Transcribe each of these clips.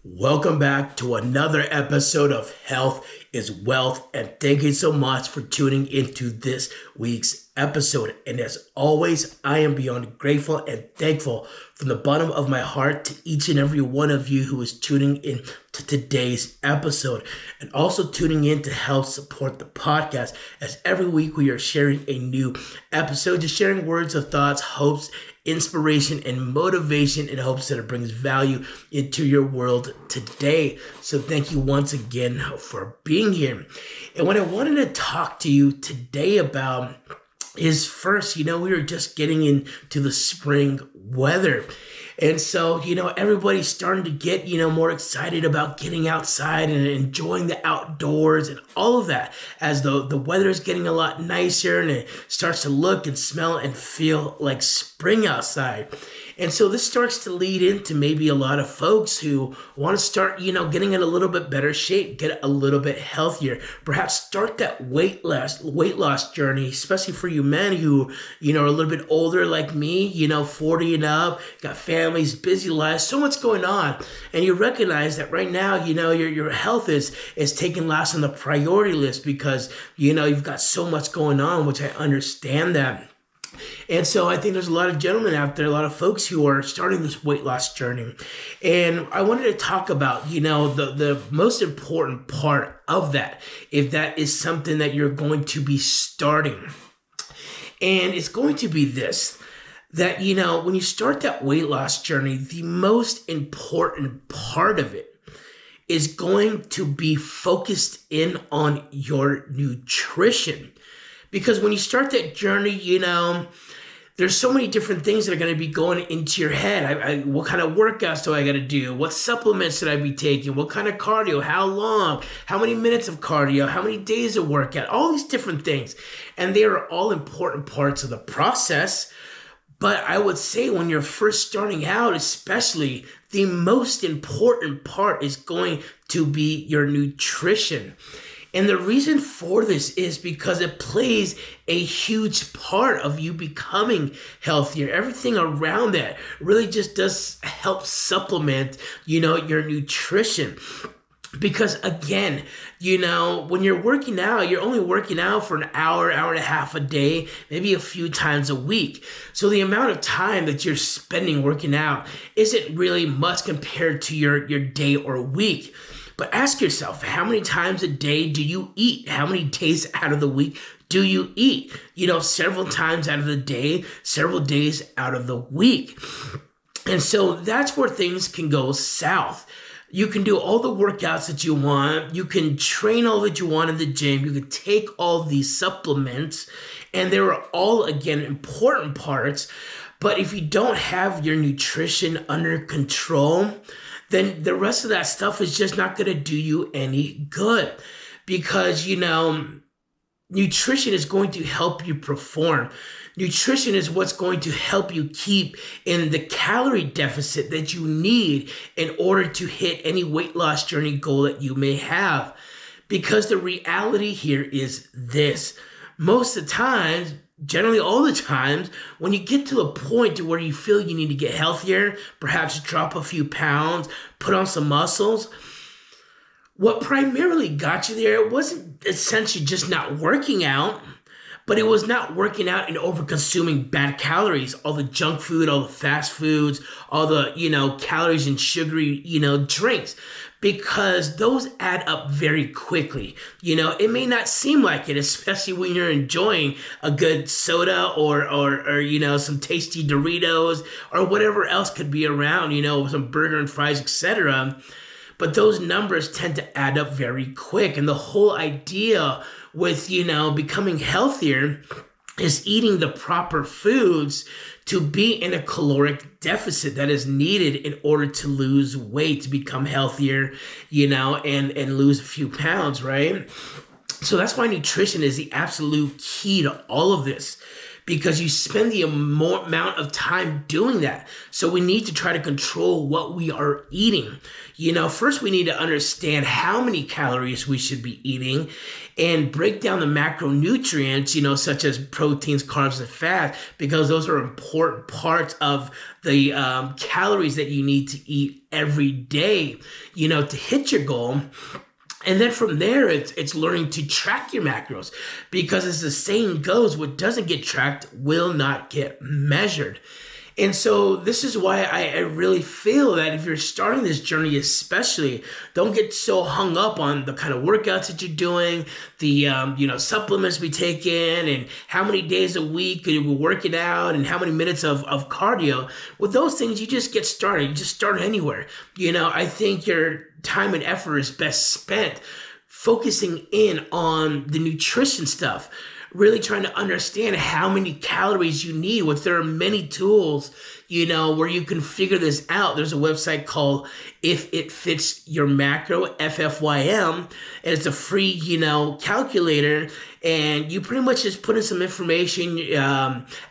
Welcome back to another episode of Health is Wealth, and thank you so much for tuning into this week's episode. And as always, I am beyond grateful and thankful from the bottom of my heart to each and every one of you who is tuning in to today's episode and also tuning in to help support the podcast, as every week we are sharing a new episode, just sharing words of thoughts, hopes, inspiration, and motivation in hopes that it brings value into your world today. So thank you once again for being here. And what I wanted to talk to you today about is first, we were just getting into the spring weather. And so, everybody's starting to get, more excited about getting outside and enjoying the outdoors and all of that as the weather is getting a lot nicer and it starts to look and smell and feel like spring outside. And so this starts to lead into maybe a lot of folks who want to start, getting in a little bit better shape, get a little bit healthier, perhaps start that weight loss journey, especially for you men who, are a little bit older like me, 40 and up, got families, busy lives, so much going on. And you recognize that right now, your health is taking last on the priority list because, you've got so much going on, which I understand that. And so I think there's a lot of gentlemen out there, a lot of folks who are starting this weight loss journey. And I wanted to talk about, the most important part of that, if that is something that you're going to be starting. And it's going to be this, that, when you start that weight loss journey, the most important part of it is going to be focused in on your nutrition. Because when you start that journey, there's so many different things that are going to be going into your head. What kind of workouts do I got to do? What supplements should I be taking? What kind of cardio? How long? How many minutes of cardio? How many days of workout? All these different things. And they are all important parts of the process. But I would say when you're first starting out, especially, the most important part is going to be your nutrition. And the reason for this is because it plays a huge part of you becoming healthier. Everything around that really just does help supplement, your nutrition. Because again, when you're working out, you're only working out for an hour and a half a day, maybe a few times a week. So the amount of time that you're spending working out isn't really much compared to your day or week. But ask yourself, how many times a day do you eat? How many days out of the week do you eat? Several times out of the day, several days out of the week. And so that's where things can go south. You can do all the workouts that you want. You can train all that you want in the gym. You can take all these supplements, and they are all, again, important parts. But if you don't have your nutrition under control, then the rest of that stuff is just not going to do you any good. Because, nutrition is going to help you perform. Nutrition is what's going to help you keep in the calorie deficit that you need in order to hit any weight loss journey goal that you may have. Because the reality here is this. Most of the times, generally all the times, when you get to a point to where you feel you need to get healthier, perhaps drop a few pounds, put on some muscles, what primarily got you there, it wasn't essentially just not working out, but it was not working out and over-consuming bad calories, all the junk food, all the fast foods, all the, calories and sugary, drinks, because those add up very quickly. It may not seem like it, especially when you're enjoying a good soda or some tasty Doritos or whatever else could be around, some burger and fries, etc. But those numbers tend to add up very quick. And the whole idea with, becoming healthier is eating the proper foods to be in a caloric deficit that is needed in order to lose weight, to become healthier, and lose a few pounds, right? So that's why nutrition is the absolute key to all of this. because you spend the more amount of time doing that. So we need to try to control what we are eating. First we need to understand how many calories we should be eating and break down the macronutrients, such as proteins, carbs, and fat, because those are important parts of the calories that you need to eat every day, to hit your goal. And then from there, it's learning to track your macros, because as the saying goes, what doesn't get tracked will not get measured. And so this is why I really feel that if you're starting this journey, especially, don't get so hung up on the kind of workouts that you're doing, the supplements we take in, and how many days a week we're working out, and how many minutes of cardio. With those things, you just get started. You just start anywhere. I think your time and effort is best spent focusing in on the nutrition stuff. Really trying to understand how many calories you need, which there are many tools, where you can figure this out. There's a website called If It Fits Your Macro, FFYM, and it's a free, calculator. And you pretty much just put in some information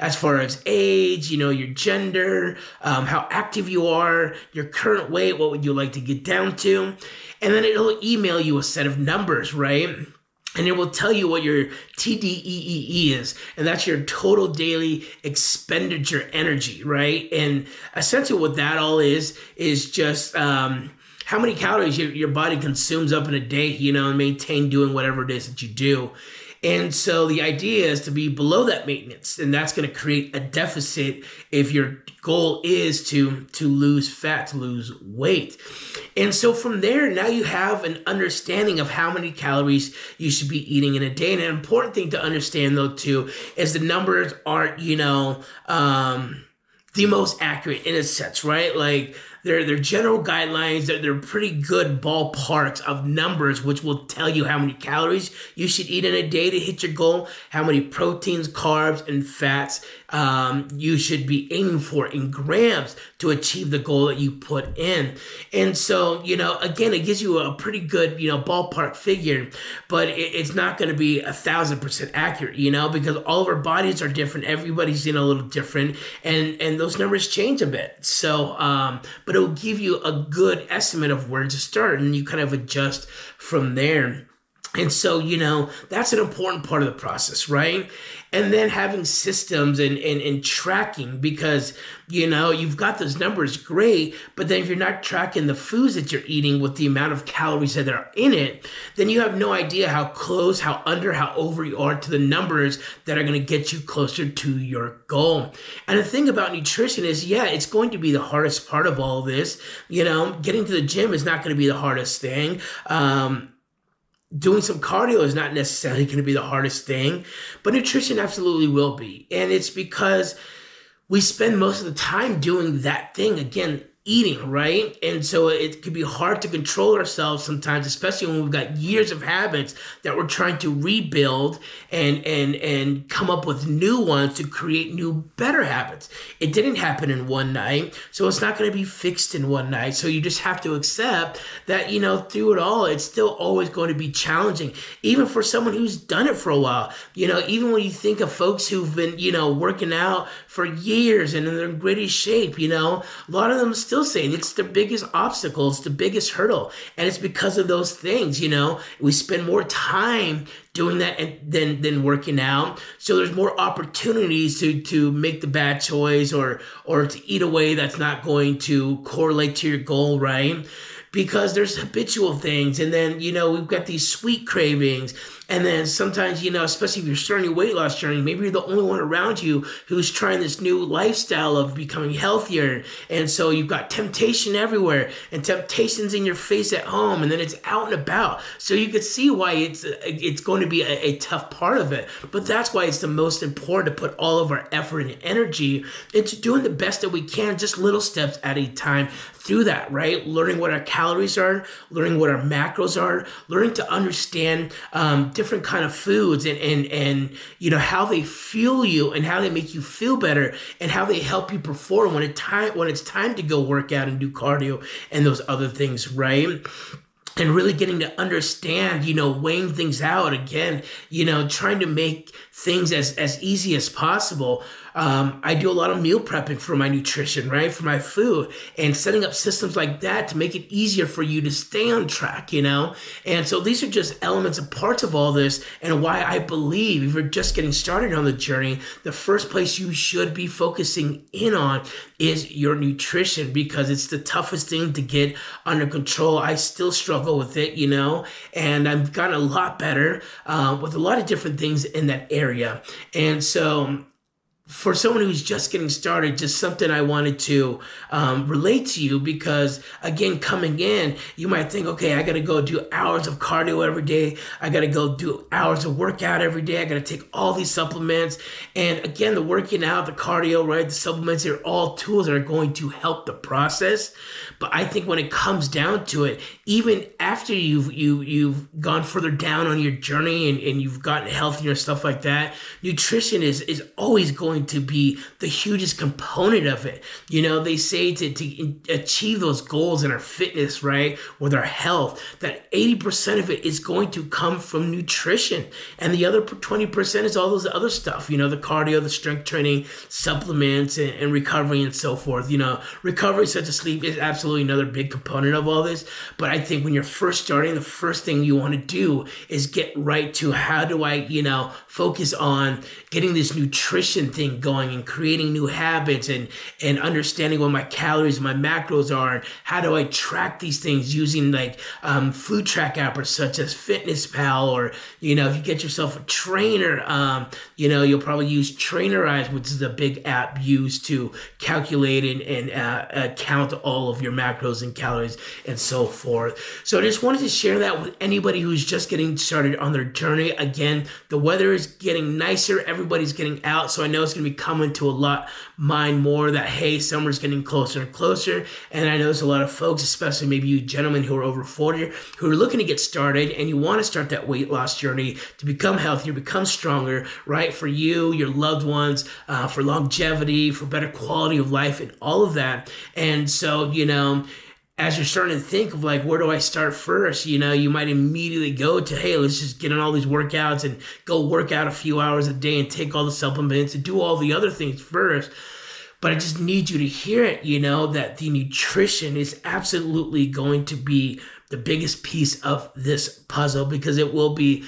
as far as age, your gender, how active you are, your current weight, what would you like to get down to? And then it'll email you a set of numbers, right? And it will tell you what your TDEE is, and that's your total daily expenditure energy, right? And essentially what that all is just how many calories your body consumes up in a day, and maintain doing whatever it is that you do. And so the idea is to be below that maintenance, and that's going to create a deficit if your goal is to lose fat, to lose weight. And so from there, now you have an understanding of how many calories you should be eating in a day. And an important thing to understand, though, too, is the numbers aren't, the most accurate in a sense, right? Like they're general guidelines. They're pretty good ballparks of numbers, which will tell you how many calories you should eat in a day to hit your goal, how many proteins, carbs, and fats you should be aiming for in grams to achieve the goal that you put in. And so, again, it gives you a pretty good, ballpark figure, but it's not going to be 1,000% accurate, because all of our bodies are different. Everybody's a little different, and those numbers change a bit. So, but it'll give you a good estimate of where to start, and you kind of adjust from there. And so, that's an important part of the process, right? And then having systems and tracking, because, you've got those numbers, great, but then if you're not tracking the foods that you're eating with the amount of calories that are in it, then you have no idea how close, how under, how over you are to the numbers that are going to get you closer to your goal. And the thing about nutrition is, it's going to be the hardest part of all of this. Getting to the gym is not going to be the hardest thing. Doing some cardio is not necessarily going to be the hardest thing, but nutrition absolutely will be. And it's because we spend most of the time doing that thing, again, eating, right? And so it can be hard to control ourselves sometimes, especially when we've got years of habits that we're trying to rebuild and come up with new ones to create new, better habits. It didn't happen in one night, so it's not going to be fixed in one night. So you just have to accept that, through it all, it's still always going to be challenging, even for someone who's done it for a while. Even when you think of folks who've been, working out for years and they're in greatest shape, a lot of them still saying it's the biggest obstacle, it's the biggest hurdle. And it's because of those things, we spend more time doing that than working out. So there's more opportunities to make the bad choice or to eat a way that's not going to correlate to your goal, right? Because there's habitual things, and then, we've got these sweet cravings, and then sometimes, especially if you're starting a weight loss journey, maybe you're the only one around you who's trying this new lifestyle of becoming healthier, and so you've got temptation everywhere, and temptation's in your face at home, and then it's out and about. So you could see why it's going to be a tough part of it, but that's why it's the most important to put all of our effort and energy into doing the best that we can, just little steps at a time through that, right? Learning what our calories are, learning what our macros are, learning to understand different kind of foods and how they fuel you and how they make you feel better and how they help you perform when it's time to go work out and do cardio and those other things, right? and really getting to understand, weighing things out again, trying to make things as easy as possible. I do a lot of meal prepping for my nutrition, right? For my food, and setting up systems like that to make it easier for you to stay on track. And so these are just elements and parts of all this, and why I believe if you're just getting started on the journey, the first place you should be focusing in on is your nutrition, because it's the toughest thing to get under control. I still struggle with it, and I've gotten a lot better with a lot of different things in that area. And so for someone who's just getting started, just something I wanted to relate to you, because again, coming in, you might think, okay, I got to go do hours of cardio every day. I got to go do hours of workout every day. I got to take all these supplements. And again, the working out, the cardio, right? The supplements, they're all tools that are going to help the process. But I think when it comes down to it, even after you've gone further down on your journey and you've gotten healthier and stuff like that, nutrition is always going to be the hugest component of it. They say to achieve those goals in our fitness, right, with our health, that 80% of it is going to come from nutrition. And the other 20% is all those other stuff, the cardio, the strength training, supplements, and recovery and so forth. Recovery such as sleep is absolutely another big component of all this. But I think when you're first starting, the first thing you want to do is get right to how do I, focus on getting this nutrition thing going and creating new habits and understanding what my calories, my macros are, and how do I track these things using like food track apps such as FitnessPal, or if you get yourself a trainer, you'll probably use Trainerize, which is a big app used to calculate and count all of your macros and calories and so forth. So I just wanted to share that with anybody who's just getting started on their journey. Again, the weather is getting nicer, everybody's getting out, so I know it's going to be coming to a lot mind more that, hey, summer's getting closer and closer. And I know there's a lot of folks, especially maybe you gentlemen who are over 40, who are looking to get started, and you want to start that weight loss journey to become healthier, become stronger, right? For you, your loved ones, for longevity, for better quality of life, and all of that. And so, as you're starting to think of like, where do I start first? You might immediately go to, hey, let's just get on all these workouts and go work out a few hours a day and take all the supplements and do all the other things first. But I just need you to hear it, that the nutrition is absolutely going to be the biggest piece of this puzzle, because it will be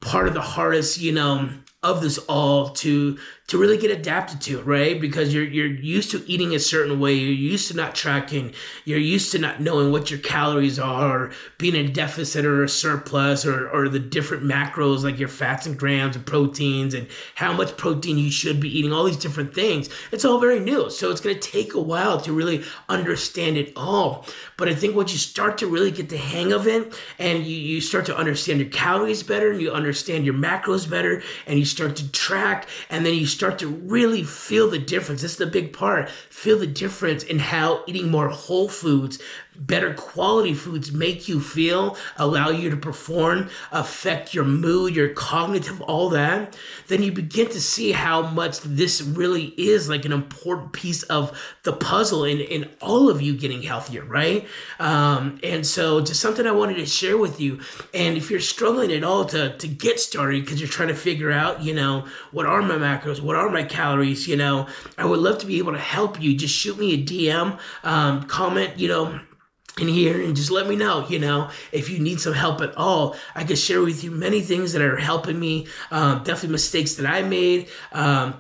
part of the hardest, of this all to really get adapted to, right? Because you're used to eating a certain way, you're used to not tracking, you're used to not knowing what your calories are, or being in a deficit or a surplus, or the different macros like your fats and grams and proteins and how much protein you should be eating, all these different things. It's all very new, so it's going to take a while to really understand it all. But I think once you start to really get the hang of it, and you start to understand your calories better, you understand your macros better, and you start to track, and then you start to really feel the difference. This is the big part. Feel the difference in how eating more whole foods, better quality foods make you feel, allow you to perform, affect your mood, your cognitive, all that. Then you begin to see how much this really is like an important piece of the puzzle in all of you getting healthier, right? And so just something I wanted to share with you. And if you're struggling at all to get started because you're trying to figure out, what are my macros, what are my calories, I would love to be able to help you. Just shoot me a DM, comment, in here, and just let me know, if you need some help at all. I can share with you many things that are helping me, definitely mistakes that I made,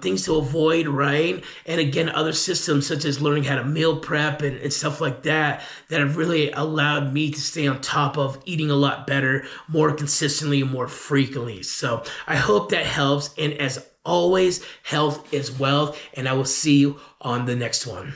things to avoid, right? And again, other systems such as learning how to meal prep and stuff like that have really allowed me to stay on top of eating a lot better, more consistently, and more frequently. So I hope that helps. And as always, health is wealth, and I will see you on the next one.